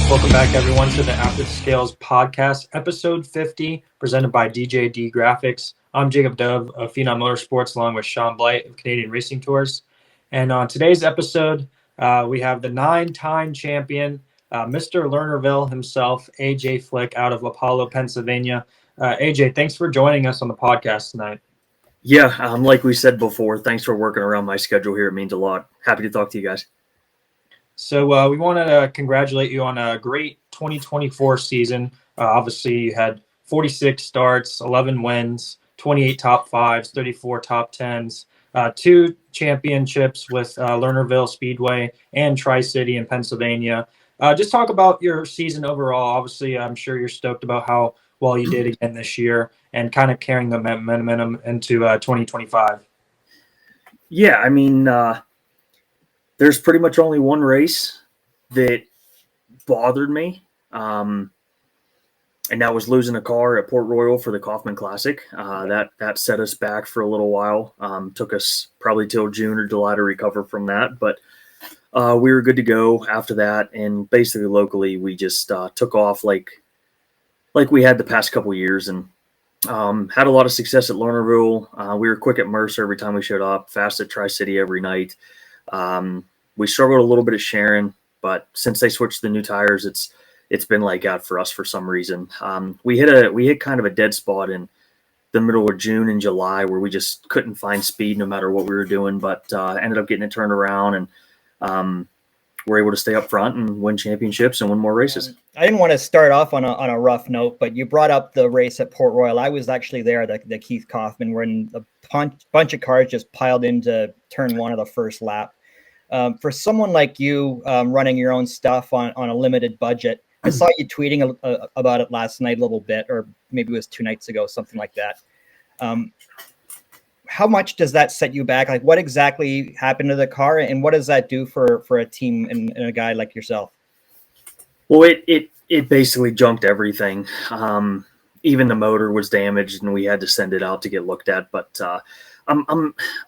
Welcome back, everyone, to the After the Scales podcast, episode 50, presented by DJD Graphics. I'm Jacob Dove of Phenom Motorsports, along with Sean Blight of Canadian Racing Tours. And on today's episode, we have the 9-time champion, Mr. Lernerville himself, AJ Flick, out of Apollo, Pennsylvania. AJ, thanks for joining us on the podcast tonight. Yeah, like we said before, thanks for working around my schedule here. It means a lot. Happy to talk to you guys. So we wanted to congratulate you on a great 2024 season. Obviously, you had 46 starts, 11 wins, 28 top fives, 34 top tens, 2 championships with Lernerville Speedway and Tri-City in Pennsylvania. Just talk about your season overall. Obviously, I'm sure you're stoked about how well you did again this year and kind of carrying the momentum into 2025. Yeah, I mean, there's pretty much only one race that bothered me, and that was losing a car at Port Royal for the Kaufman Classic. That set us back for a little while. Took us probably till June or July to recover from that, but we were good to go after that. And basically, locally, we just took off like we had the past couple years, and had a lot of success at Lernerville. We were quick at Mercer every time we showed up, fast at Tri-City every night. We struggled a little bit at Sharon, but since they switched to the new tires, it's been like out for us for some reason. We hit kind of a dead spot in the middle of June and July where we just couldn't find speed no matter what we were doing, but ended up getting it turned around, and we're able to stay up front and win championships and win more races. I didn't want to start off on a rough note, but you brought up the race at Port Royal. I was actually there, the Keith Kaufman, when a bunch of cars just piled into turn one of the first lap. For someone like you running your own stuff on a limited budget, I saw you tweeting about it last night a little bit, or maybe it was 2 nights ago, something like that. How much does that set you back? Like, what exactly happened to the car, and what does that do for a team and a guy like yourself? Well, it basically junked everything. Even the motor was damaged, and we had to send it out to get looked at. But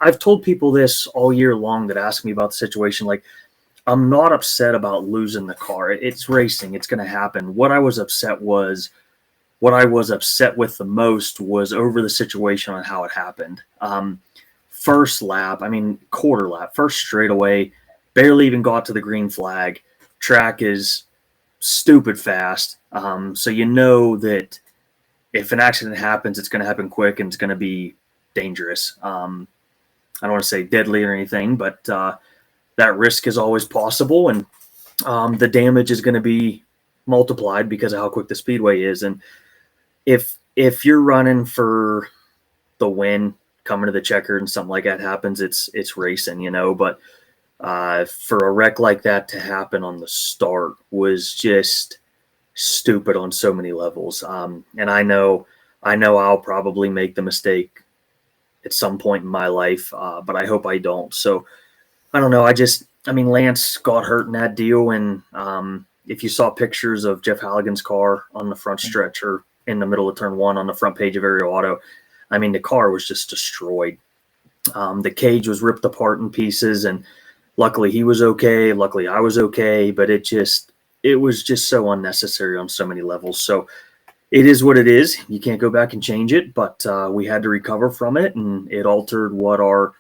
I've told people this all year long that ask me about the situation. Like, I'm not upset about losing the car. It's racing. It's going to happen. What I was upset with the most was over the situation on how it happened. First lap, quarter lap, first straightaway, barely even got to the green flag. Track is stupid fast. So you know that if an accident happens, it's going to happen quick and it's going to be dangerous. I don't want to say deadly or anything, but that risk is always possible, and the damage is going to be multiplied because of how quick the speedway is. And if you're running for the win, coming to the checkered and something like that happens, it's racing, you know. But for a wreck like that to happen on the start was just stupid on so many levels. And I know I'll probably make the mistake at some point in my life, but I hope I don't. So I don't know. Lance got hurt in that deal, and if you saw pictures of Jeff Halligan's car on the front stretch or in the middle of turn one on the front page of Aerial Auto, the car was just destroyed. The cage was ripped apart in pieces, and luckily he was okay. Luckily I was okay, but it was just so unnecessary on so many levels. So it is what it is. You can't go back and change it, but we had to recover from it, and it altered what our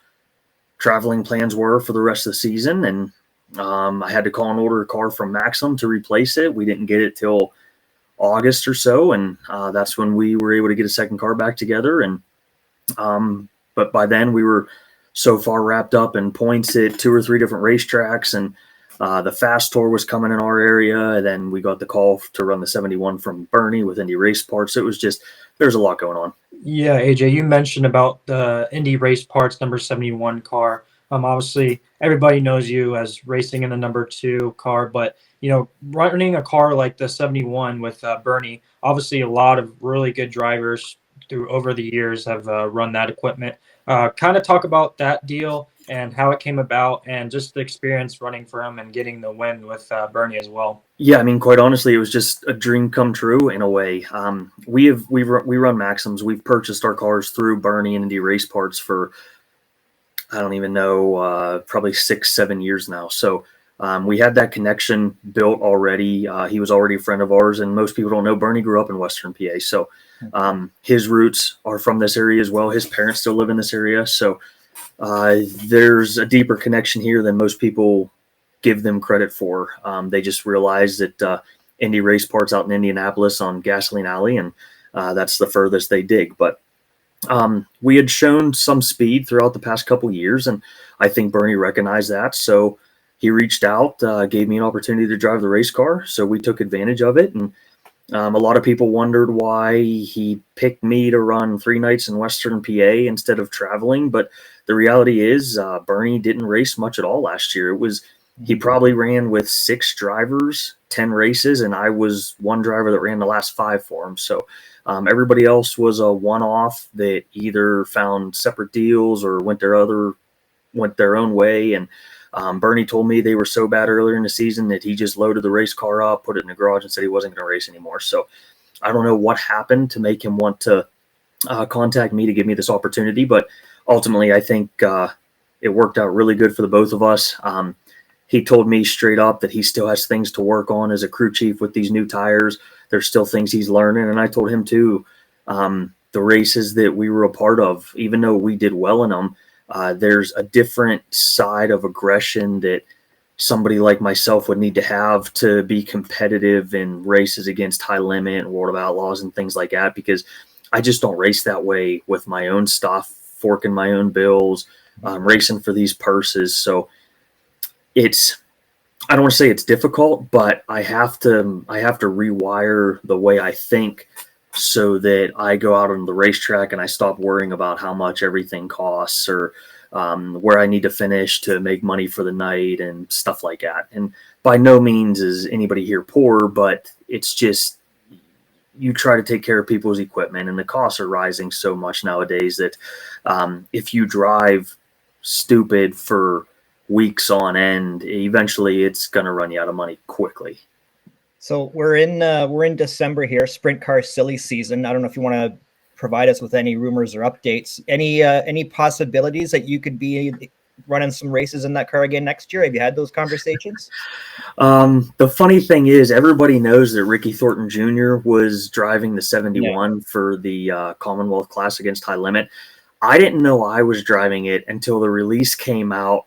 traveling plans were for the rest of the season. And I had to call and order a car from Maxim to replace it. We didn't get it till August or so, and that's when we were able to get a second car back together. And but by then we were so far wrapped up in points at 2 or 3 different racetracks, and the Fast Tour was coming in our area, and then we got the call to run the 71 from Bernie with Indy Race Parts. It was just, there's a lot going on. Yeah, AJ, you mentioned about the Indy Race Parts number 71 car. Obviously, everybody knows you as racing in the number 2 car, but running a car like the 71 with Bernie, obviously a lot of really good drivers over the years have run that equipment. Kind of talk about that deal and how it came about, and just the experience running for him and getting the win with Bernie as well. Yeah, quite honestly, it was just a dream come true in a way. We run Maxims. We've purchased our cars through Bernie and Indy Race Parts for, I don't even know, probably 6-7 years now. So we had that connection built already. He was already a friend of ours, and most people don't know Bernie grew up in Western PA. So his roots are from this area as well. His parents still live in this area. So there's a deeper connection here than most people give them credit for. They just realize that Indy Race Parts out in Indianapolis on Gasoline Alley, and that's the furthest they dig. But we had shown some speed throughout the past couple years, and I think Bernie recognized that. So he reached out, gave me an opportunity to drive the race car. So we took advantage of it. And a lot of people wondered why he picked me to run 3 nights in Western PA instead of traveling. But the reality is Bernie didn't race much at all last year. He probably ran with 6 drivers, 10 races, and I was one driver that ran the last 5 for him. So everybody else was a one-off that either found separate deals or went their own way. And Bernie told me they were so bad earlier in the season that he just loaded the race car up, put it in the garage, and said he wasn't going to race anymore. So I don't know what happened to make him want to contact me to give me this opportunity, but ultimately I think it worked out really good for the both of us. He told me straight up that he still has things to work on as a crew chief with these new tires. There's still things he's learning. And I told him too, the races that we were a part of, even though we did well in them, there's a different side of aggression that somebody like myself would need to have to be competitive in races against High Limit and World of Outlaws and things like that, because I just don't race that way with my own stuff, forking my own bills, racing for these purses. So I don't want to say it's difficult, but I have to rewire the way I think so that I go out on the racetrack and I stop worrying about how much everything costs or where I need to finish to make money for the night and stuff like that. And by no means is anybody here poor, but it's just you try to take care of people's equipment, and the costs are rising so much nowadays that if you drive stupid for weeks on end, eventually it's going to run you out of money quickly. So we're in December here, sprint car silly season. I don't know if you want to provide us with any rumors or updates. Any possibilities that you could be running some races in that car again next year? Have you had those conversations? The funny thing is, everybody knows that Ricky Thornton Jr. was driving the 71 for the Commonwealth Class against High Limit. I didn't know I was driving it until the release came out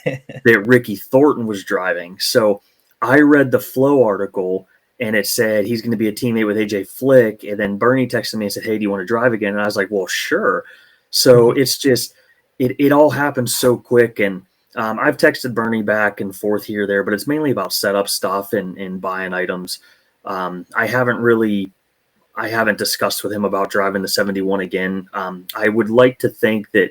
that Ricky Thornton was driving. So I read the Flow article and it said he's going to be a teammate with AJ Flick. And then Bernie texted me and said, "Hey, do you want to drive again?" And I was like, "Well, sure." So it's just, it all happened so quick. And I've texted Bernie back and forth here or there, but it's mainly about setup stuff and buying items. I haven't discussed with him about driving the 71 again. I would like to think that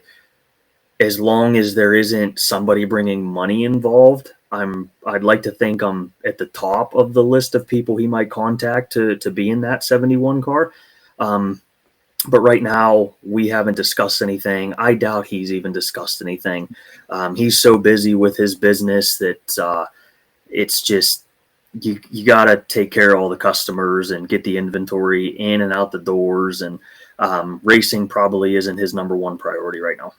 as long as there isn't somebody bringing money involved, I'd like to think I'm at the top of the list of people he might contact to be in that 71 car. But right now we haven't discussed anything. I doubt he's even discussed anything. He's so busy with his business that it's just, you got to take care of all the customers and get the inventory in and out the doors. And racing probably isn't his number one priority right now.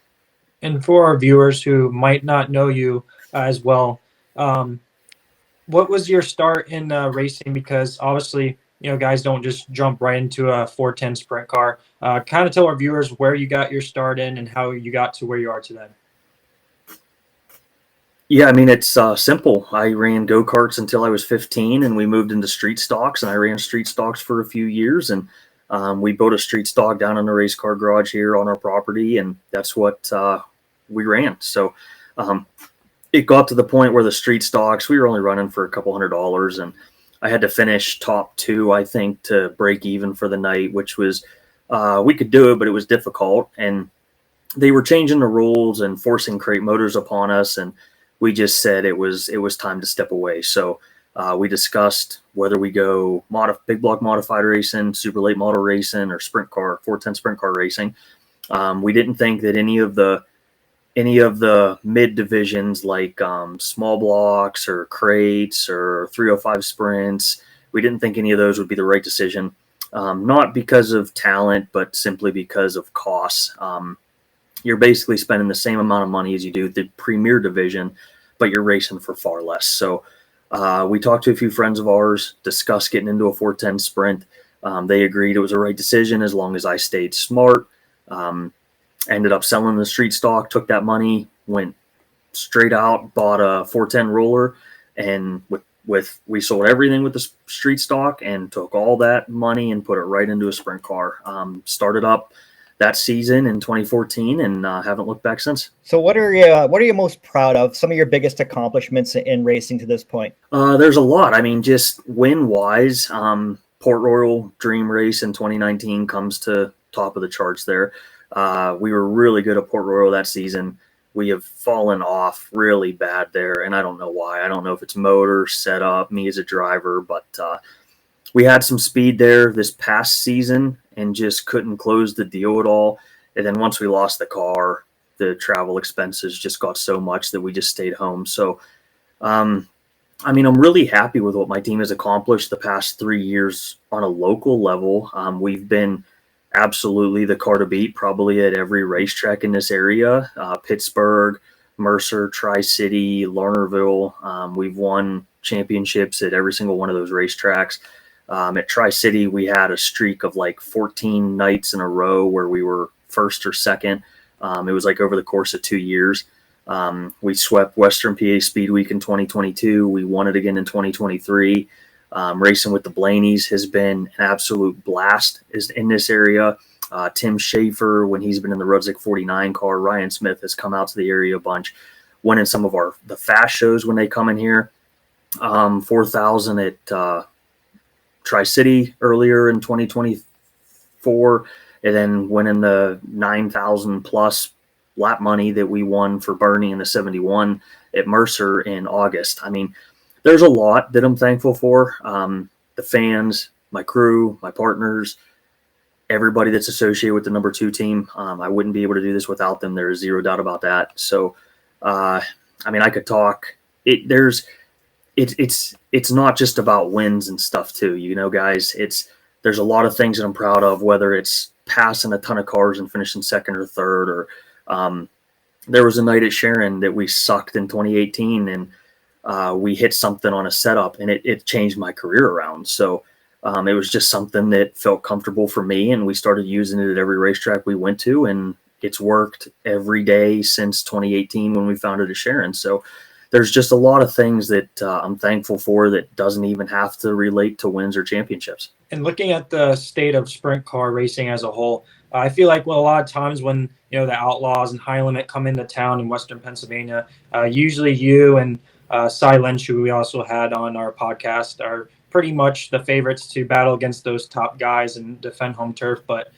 And for our viewers who might not know you as well, what was your start in racing? Because obviously, guys don't just jump right into a 410 sprint car. Kind of tell our viewers where you got your start in and how you got to where you are today. Yeah, I mean, it's simple. I ran go-karts until I was 15, and we moved into street stocks, and I ran street stocks for a few years, and we built a street stock down in the race car garage here on our property, and that's what we ran. So it got to the point where the street stocks, we were only running for a couple $100, and I had to finish top 2, I think, to break even for the night, which was, we could do it, but it was difficult. And they were changing the rules and forcing crate motors upon us, and we just said it was time to step away. So we discussed whether we go big block modified racing, super late model racing, or sprint car, 410 sprint car racing. We didn't think that any of the mid divisions like small blocks or crates or 305 sprints, we didn't think any of those would be the right decision. Not because of talent, but simply because of costs. You're basically spending the same amount of money as you do the premier division, but you're racing for far less. So we talked to a few friends of ours, discussed getting into a 410 sprint. They agreed it was the right decision as long as I stayed smart. Ended up selling the street stock, took that money, went straight out, bought a 410 roller, and we sold everything with the street stock and took all that money and put it right into a sprint car. Started up that season in 2014 and haven't looked back since. So what are you most proud of? Some of your biggest accomplishments in racing to this point? There's a lot. I mean, just win wise, Port Royal Dream Race in 2019 comes to top of the charts there. We were really good at Port Royal that season. We have fallen off really bad there, and I don't know why. I don't know if it's motor, setup, me as a driver, but we had some speed there this past season and just couldn't close the deal at all. And then once we lost the car, the travel expenses just got so much that we just stayed home. So, I mean, I'm really happy with what my team has accomplished the past 3 years on a local level. We've been absolutely the car to beat, probably at every racetrack in this area. Pittsburgh, Mercer, Tri-City, Lernerville. We've won championships at every single one of those racetracks. At Tri-City, we had a streak of like 14 nights in a row where we were first or second. It was like over the course of 2 years. We swept Western PA Speed Week in 2022. We won it again in 2023. Racing with the Blaneys has been an absolute blast is in this area. Tim Schaefer, when he's been in the Rudzik 49 car, Ryan Smith has come out to the area a bunch, winning some of the fast shows when they come in here. 4,000 at Tri-City earlier in 2024, and then winning the 9,000 plus lap money that we won for Bernie in the 71 at Mercer in August. I mean, there's a lot that I'm thankful for. The fans, my crew, my partners, everybody that's associated with the number 2 team. I wouldn't be able to do this without them. There is zero doubt about that. So, I mean, I could talk. It's not just about wins and stuff too. You know, guys, there's a lot of things that I'm proud of, whether it's passing a ton of cars and finishing second or third, or there was a night at Sharon that we sucked in 2018 and we hit something on a setup and it changed my career around. So it was just something that felt comfortable for me, and we started using it at every racetrack we went to, and it's worked every day since 2018 when we found it at Sharon. So there's just a lot of things that I'm thankful for that doesn't even have to relate to wins or championships. And looking at the state of sprint car racing as a whole, I feel like a lot of times when the Outlaws and High Limit come into town in Western Pennsylvania, usually you and Cy Lynch, who we also had on our podcast, are pretty much the favorites to battle against those top guys and defend home turf. But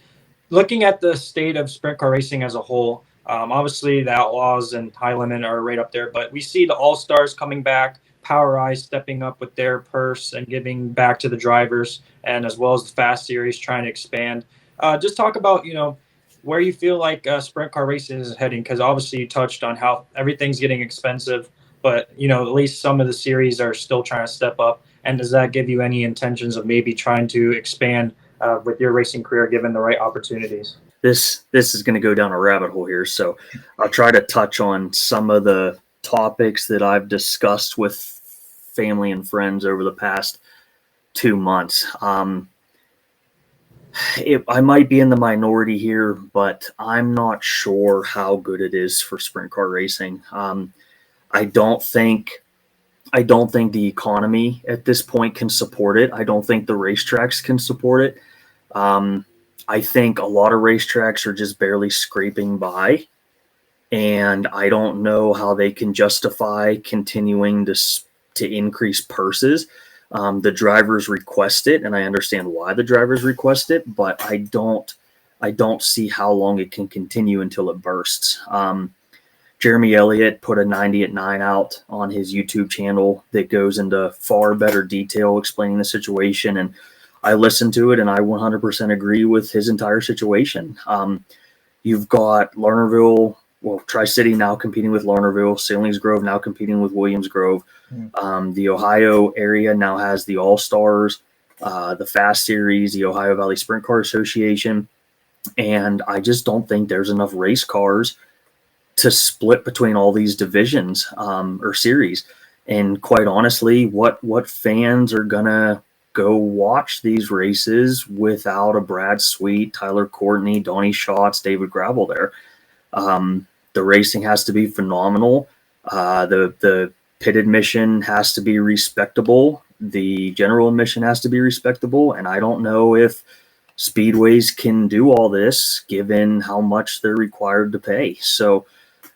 looking at the state of sprint car racing as a whole, obviously the Outlaws and High Limit are right up there, but we see the All-Stars coming back, Power Eyes stepping up with their purse and giving back to the drivers, and as well as the Fast Series trying to expand. Just talk about, where you feel like sprint car racing is heading, because obviously you touched on how everything's getting expensive, but, at least some of the series are still trying to step up. And does that give you any intentions of maybe trying to expand with your racing career given the right opportunities? This is going to go down a rabbit hole here, so I'll try to touch on some of the topics that I've discussed with family and friends over the past 2 months. I might be in the minority here, but I'm not sure how good it is for sprint car racing. I don't think the economy at this point can support it. I don't think the racetracks can support it. I think a lot of racetracks are just barely scraping by, and I don't know how they can justify continuing to increase purses. The drivers request it, and I understand why the drivers request it, but I don't see how long it can continue until it bursts. Jeremy Elliott put a 90 at 9 out on his YouTube channel that goes into far better detail explaining the situation, and I listened to it, and I 100% agree with his entire situation. You've got Lernerville, Tri-City now competing with Lernerville, Salingsgrove now competing with Williamsgrove. The Ohio area now has the All-Stars, the Fast Series, the Ohio Valley Sprint Car Association, and I just don't think there's enough race cars to split between all these divisions or series. And quite honestly, what fans are gonna go watch these races without a Brad Sweet, Tyler Courtney, Donnie Schatz, David Gravel there? The racing has to be phenomenal. The pit admission has to be respectable. The general admission has to be respectable. And I don't know if speedways can do all this given how much they're required to pay. So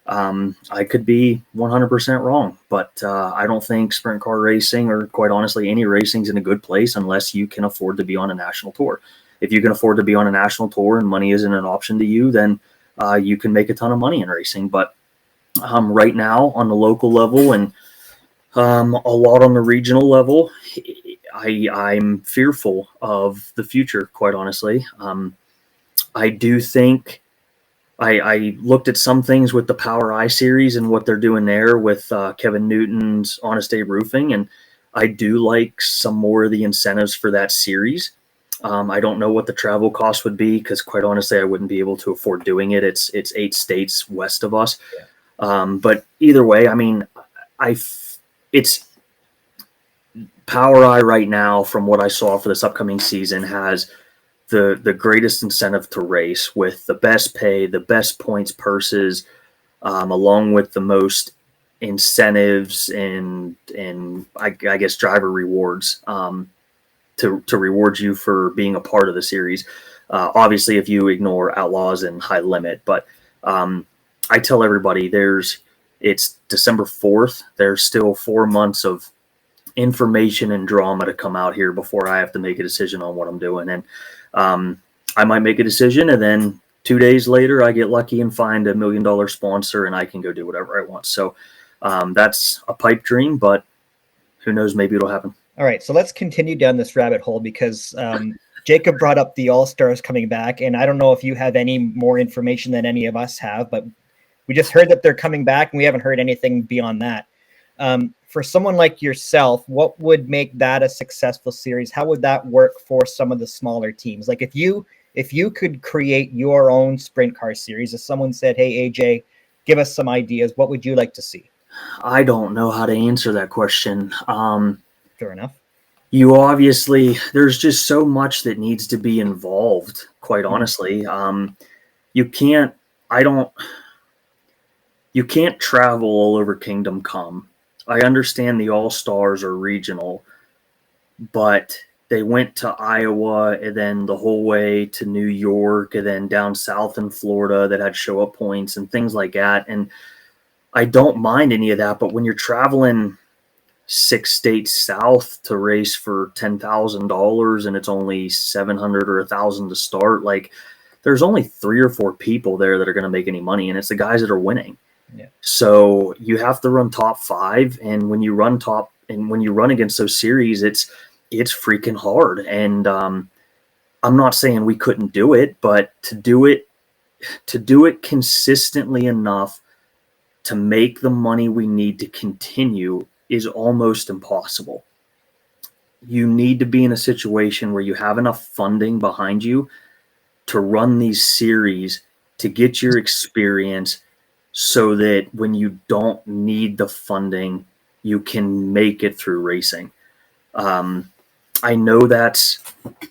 I could be 100% wrong, but I don't think sprint car racing, or quite honestly, any racing, is in a good place unless you can afford to be on a national tour. If you can afford to be on a national tour and money isn't an option to you, then you can make a ton of money in racing. But right now, on the local level and a lot on the regional level, I'm fearful of the future, quite honestly. I do think I looked at some things with the Power I series and what they're doing there with Kevin Newton's Honest Abe Roofing, and I do like some more of the incentives for that series. I don't know what the travel cost would be because, quite honestly, I wouldn't be able to afford doing it. It's 8 states west of us, but either way, I mean, it's Power I right now, from what I saw for this upcoming season, has the greatest incentive to race with the best pay, the best points purses, along with the most incentives and I guess driver rewards to reward you for being a part of the series. Obviously, if you ignore Outlaws and High Limit, but I tell everybody it's December 4th. There's still 4 months of information and drama to come out here before I have to make a decision on what I'm doing. And I might make a decision, and then 2 days later, I get lucky and find $1 million sponsor, and I can go do whatever I want. So that's a pipe dream, but who knows? Maybe it'll happen. All right, so let's continue down this rabbit hole because Jacob brought up the All-Stars coming back, and I don't know if you have any more information than any of us have, but we just heard that they're coming back, and we haven't heard anything beyond that. For someone like yourself, what would make that a successful series? How would that work for some of the smaller teams? Like if you could create your own sprint car series, if someone said, "Hey AJ, give us some ideas," what would you like to see? I don't know how to answer that question. Fair enough. You obviously, there's just so much that needs to be involved, quite honestly. You can't travel all over Kingdom Come. I understand the All-Stars are regional, but they went to Iowa and then the whole way to New York and then down south in Florida that had show-up points and things like that. And I don't mind any of that, but when you're traveling 6 states south to race for $10,000 and it's only $700 or $1,000 to start, like there's only 3 or 4 people there that are going to make any money, and it's the guys that are winning. Yeah. So you have to run top 5, and when you run against those series, it's freaking hard. And I'm not saying we couldn't do it, but to do it consistently enough to make the money we need to continue is almost impossible. You need to be in a situation where you have enough funding behind you to run these series, to get your experience, so that when you don't need the funding, you can make it through racing. I know that's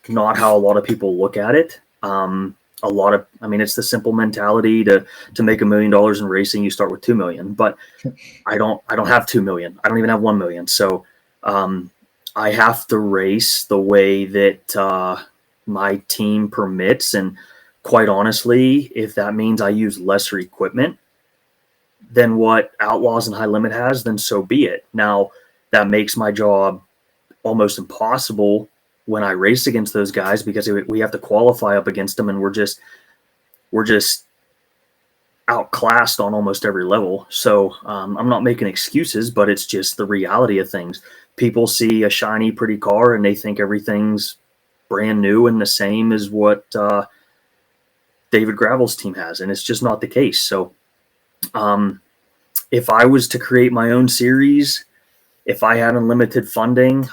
not how a lot of people look at it. It's the simple mentality to make $1 million in racing, you start with 2 million, but I don't have 2 million. I don't even have 1 million. So I have to race the way that my team permits. And quite honestly, if that means I use lesser equipment than what Outlaws and High Limit has, then so be it. Now, that makes my job almost impossible when I race against those guys because we have to qualify up against them, and we're just outclassed on almost every level. So I'm not making excuses, but it's just the reality of things. People see a shiny, pretty car and they think everything's brand new and the same as what David Gravel's team has, and it's just not the case. So if I was to create my own series, if I had unlimited funding,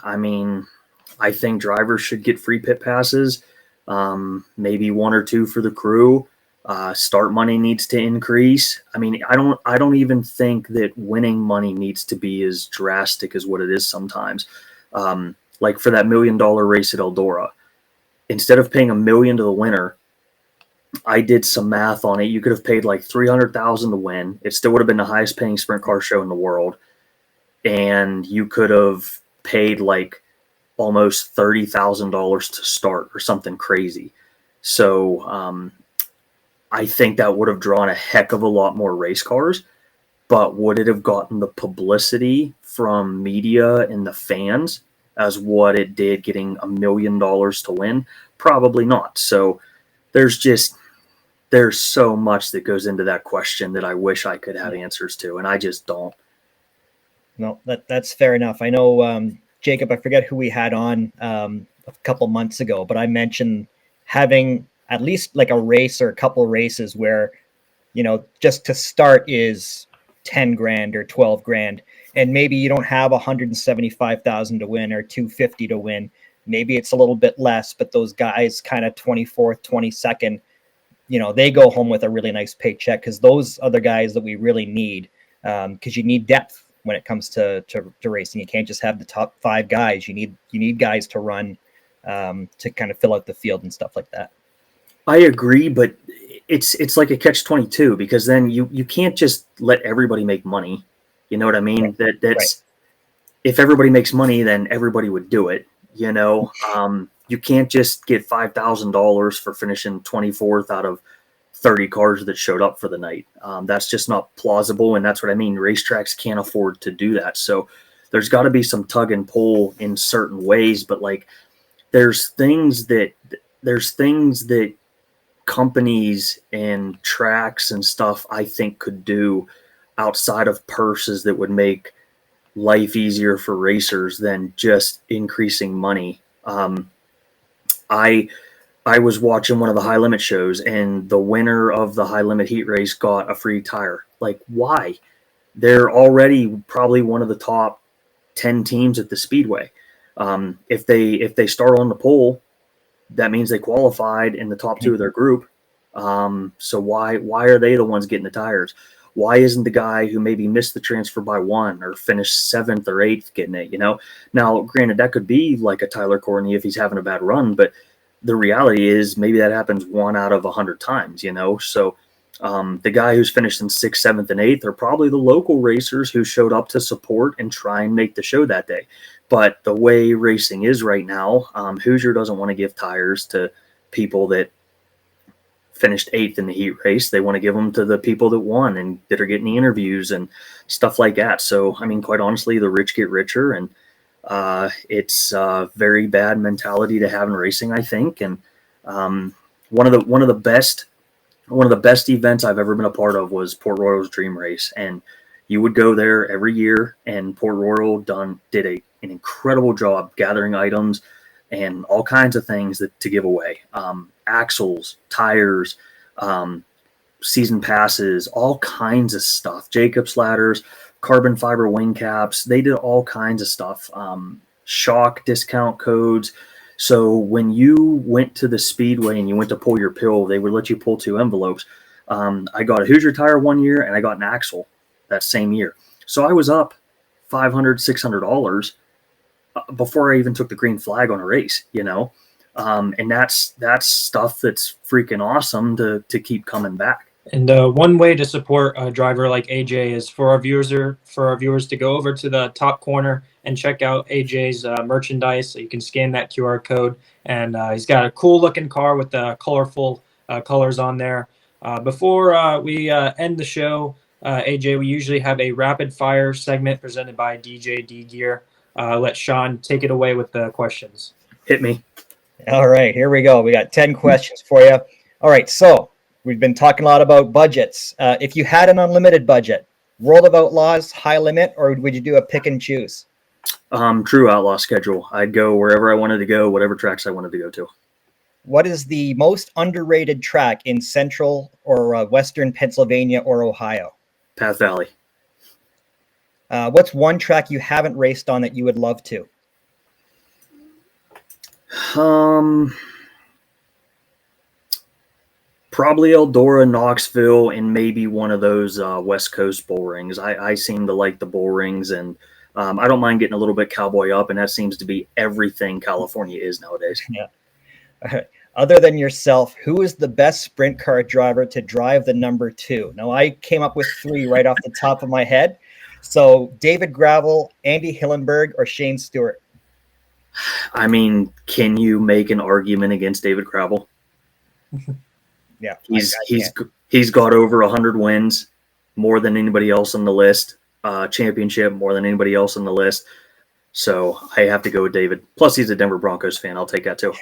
I think drivers should get free pit passes, maybe 1 or 2 for the crew. Start money needs to increase. I mean, I don't even think that winning money needs to be as drastic as what it is sometimes. Like for that $1 million race at Eldora, instead of paying $1 million to the winner, I did some math on it. You could have paid like 300,000 to win. It still would have been the highest paying sprint car show in the world, and you could have paid like almost $30,000 to start or something crazy. So I think that would have drawn a heck of a lot more race cars, but would it have gotten the publicity from media and the fans as what it did getting $1 million to win? Probably not. So there's so much that goes into that question that I wish I could have answers to, and I just don't. No, that's fair enough. I know, Jacob, I forget who we had on a couple months ago, but I mentioned having at least like a race or a couple races where, just to start is 10 grand or 12 grand. And maybe you don't have 175,000 to win or 250 to win. Maybe it's a little bit less, but those guys kind of 24th, 22nd, they go home with a really nice paycheck, because those are the guys that we really need, because you need depth when it comes to racing. You can't just have the top 5 guys. You need guys to run, to kind of fill out the field and stuff like that. I agree, but it's like a catch-22, because then you can't just let everybody make money. You know what I mean? Right. That's right. If everybody makes money, then everybody would do it. You can't just get $5,000 for finishing 24th out of 30 cars that showed up for the night. That's just not plausible, and that's what I mean. Racetracks can't afford to do that. So there's got to be some tug and pull in certain ways, but like there's things that companies and tracks and stuff I think could do outside of purses that would make life easier for racers than just increasing money. I was watching one of the high limit shows, and the winner of the high limit heat race got a free tire. Like, why? They're already probably one of the top 10 teams at the Speedway. If they start on the pole, that means they qualified in the top 2 of their group. So why are they the ones getting the tires? Why isn't the guy who maybe missed the transfer by 1 or finished 7th or 8th getting it? Now, granted, that could be like a Tyler Courtney if he's having a bad run, but the reality is maybe that happens 1 out of 100 times, So the guy who's finished in 6th, 7th, and 8th are probably the local racers who showed up to support and try and make the show that day. But the way racing is right now, Hoosier doesn't want to give tires to people that finished 8th in the heat race. They want to give them to the people that won and that are getting the interviews and stuff like that. So, I mean, quite honestly, the rich get richer, and it's a very bad mentality to have in racing, I think. And one of the best events I've ever been a part of was Port Royal's Dream Race, and you would go there every year, and Port Royal did an incredible job gathering items and all kinds of things to give away. Axles, tires, season passes, all kinds of stuff. Jacob's ladders, carbon fiber wing caps. They did all kinds of stuff. Shock discount codes. So when you went to the Speedway and you went to pull your pill, they would let you pull 2 envelopes. I got a Hoosier tire one year, and I got an axle that same year. So I was up $500, $600 before I even took the green flag on a race, and that's stuff that's freaking awesome to keep coming back. And one way to support a driver like AJ is for our viewers to go over to the top corner and check out AJ's merchandise. So you can scan that QR code, and he's got a cool looking car with the colorful colors on there. Before we end the show, AJ, we usually have a rapid fire segment presented by DJD Gear. Let Sean take it away with the questions. Hit me. All right, here we go. We got 10 questions for you. All right, so we've been talking a lot about budgets. If you had an unlimited budget, World of Outlaws, high limit, or would you do a pick and choose? True outlaw schedule. I'd go wherever I wanted to go, whatever tracks I wanted to go to. What is the most underrated track in central or western Pennsylvania or Ohio? Path Valley. What's one track you haven't raced on that you would love to? Probably Eldora, Knoxville, and maybe one of those West Coast bull rings. I seem to like the bull rings, and I don't mind getting a little bit cowboy up, and that seems to be everything California is nowadays. Yeah. Other than yourself, who is the best sprint car driver to drive the number 2? Now, I came up with 3 right off the top of my head. So David Gravel, Andy Hillenberg, or Shane Stewart? I mean, can you make an argument against David Gravel? Yeah, he's got over 100 wins, more than anybody else on the list. Championship, more than anybody else on the list. So I have to go with David. Plus, he's a Denver Broncos fan. I'll take that too.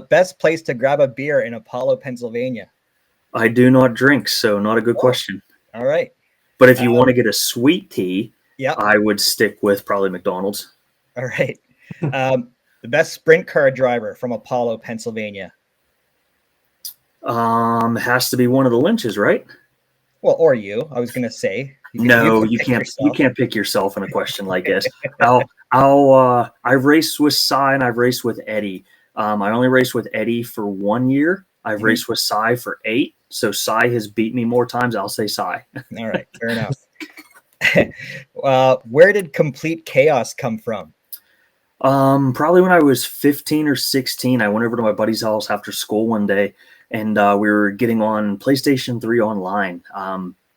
Best place to grab a beer in Apollo, Pennsylvania? I do not drink, so not a good question. All right. But if you want to get a sweet tea, yeah, I would stick with probably McDonald's. All right. The best sprint car driver from Apollo, Pennsylvania? Has to be one of the Lynches, right? Well, or you. I was going to say. You can't. You can't pick yourself in a question like this. I've raced with Cy and I've raced with Eddie. I only raced with Eddie for 1 year. I've raced with Cy for 8. So Cy has beat me more times. I'll say Cy. All right, fair enough. Where did Complete Chaos come from? Probably when I was 15 or 16. I went over to my buddy's house after school one day, and we were getting on PlayStation 3 online.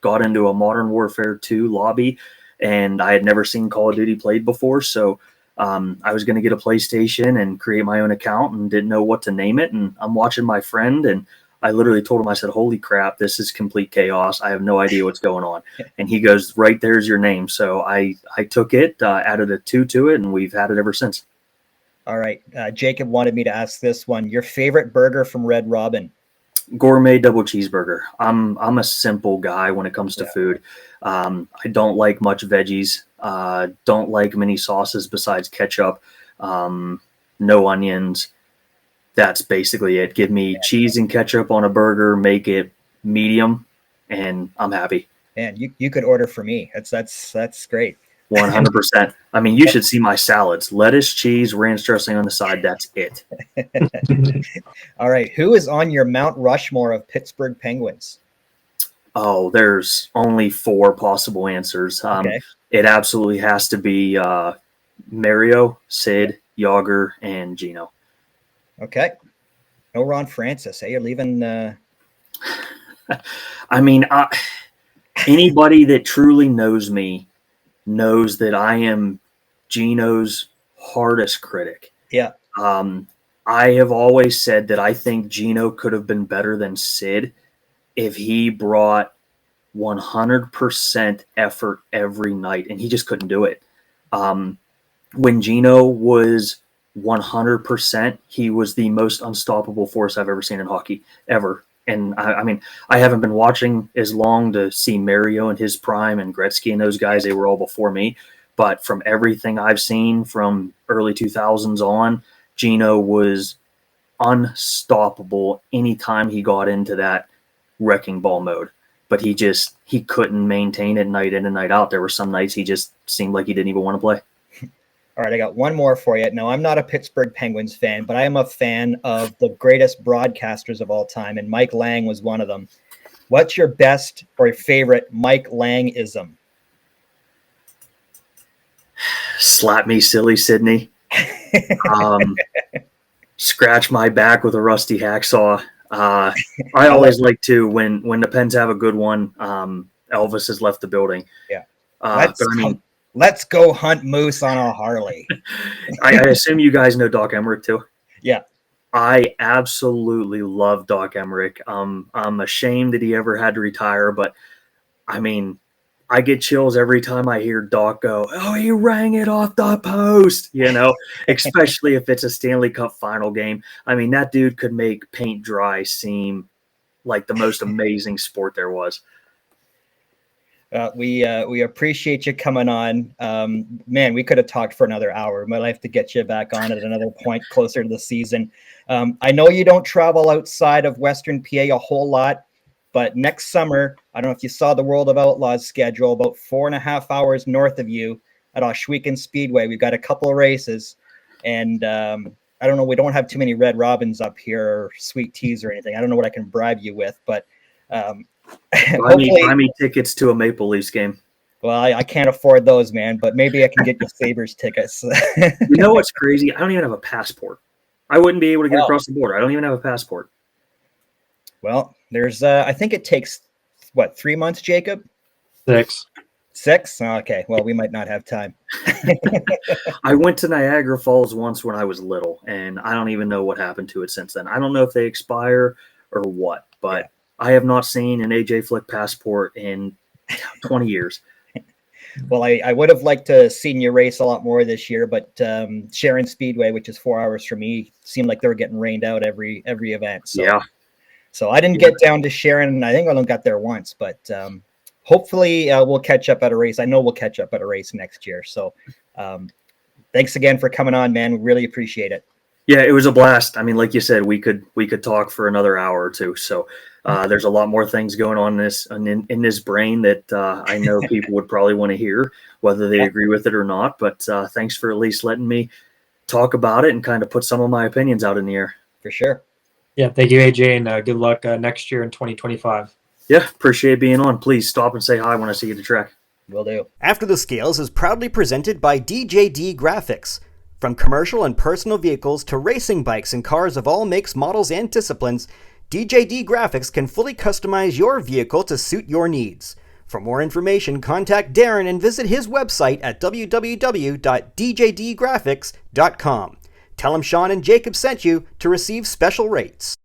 Got into a Modern Warfare 2 lobby, and I had never seen Call of Duty played before, so I was going to get a PlayStation and create my own account and didn't know what to name it. And I'm watching my friend, and I literally told him, I said, holy crap, this is Complete Chaos. I have no idea what's going on. And he goes, right there's your name. So I took it, added a 2 to it, and we've had it ever since. All right. Jacob wanted me to ask this one. Your favorite burger from Red Robin? Gourmet double cheeseburger. I'm a simple guy when it comes to food. I don't like much veggies. Don't like many sauces besides ketchup. No onions. That's basically it. Give me cheese and ketchup on a burger, make it medium, and I'm happy. Man, you could order for me. That's great. 100%. I mean, you should see my salads. Lettuce, cheese, ranch dressing on the side. That's it. All right. Who is on your Mount Rushmore of Pittsburgh Penguins? Oh, there's only 4 possible answers. It absolutely has to be Mario, Sid, Yager, and Gino. Okay. No Ron Francis. You're leaving. I mean, anybody that truly knows me knows that I am Gino's hardest critic. Yeah. I have always said that I think Gino could have been better than Sid if he brought 100% effort every night, and he just couldn't do it. When Gino was 100%, he was the most unstoppable force I've ever seen in hockey, ever. And I mean, I haven't been watching as long to see Mario in his prime and Gretzky and those guys. They were all before me. But from everything I've seen from early 2000s on, Gino was unstoppable anytime he got into that wrecking ball mode. But he couldn't maintain it night in and night out. There were some nights he just seemed like he didn't even want to play. All right, I got one more for you. Now, I'm not a Pittsburgh Penguins fan, but I am a fan of the greatest broadcasters of all time, and Mike Lang was one of them. What's your best or your favorite Mike Lang-ism? Slap me silly, Sydney. Scratch my back with a rusty hacksaw. I always like to, when the Pens have a good one, Elvis has left the building. Yeah. Let's go hunt moose on a Harley. I assume you guys know Doc Emmerich too? Yeah. I absolutely love Doc Emmerich. I'm ashamed that he ever had to retire, but I mean, I get chills every time I hear Doc go, oh, he rang it off the post, especially if it's a Stanley Cup final game. I mean, that dude could make paint dry seem like the most amazing sport there was. We appreciate you coming on. Man, we could have talked for another hour. We might have to get you back on at another point closer to the season. I know you don't travel outside of Western PA a whole lot, but next summer, I don't know if you saw the World of Outlaws schedule, about 4.5 hours north of you at Oshwegan Speedway. We've got a couple of races, and I don't know. We don't have too many Red Robins up here or sweet teas or anything. I don't know what I can bribe you with, but hopefully, buy me tickets to a Maple Leafs game. well, I can't afford those, man, but maybe I can get you Sabres tickets. You know what's crazy? I don't even have a passport. I wouldn't be able to get across the border. I don't even have a passport. Well, there's, I think it takes, what, 3 months, Jacob? 6. 6? Okay, well, we might not have time. I went to Niagara Falls once when I was little, and I don't even know what happened to it since then. I don't know if they expire or what, but I have not seen an AJ Flick passport in 20 years. Well, I would have liked to seen you race a lot more this year, but Sharon Speedway, which is 4 hours from me, seemed like they were getting rained out every event. So, yeah. So I didn't get down to Sharon. I think I only got there once, but hopefully we'll catch up at a race. I know we'll catch up at a race next year. So thanks again for coming on, man. We really appreciate it. Yeah, it was a blast. I mean, like you said, we could talk for another hour or two. So there's a lot more things going on in this brain that I know people would probably want to hear, whether they agree with it or not. But thanks for at least letting me talk about it and kind of put some of my opinions out in the air. For sure. Yeah, thank you, AJ, and good luck next year in 2025. Yeah, appreciate being on. Please stop and say hi when I see you at the track. Will do. After the Scales is proudly presented by DJD Graphics. From commercial and personal vehicles to racing bikes and cars of all makes, models, and disciplines, DJD Graphics can fully customize your vehicle to suit your needs. For more information, contact Darren and visit his website at www.djdgraphics.com. Tell him Sean and Jacob sent you to receive special rates.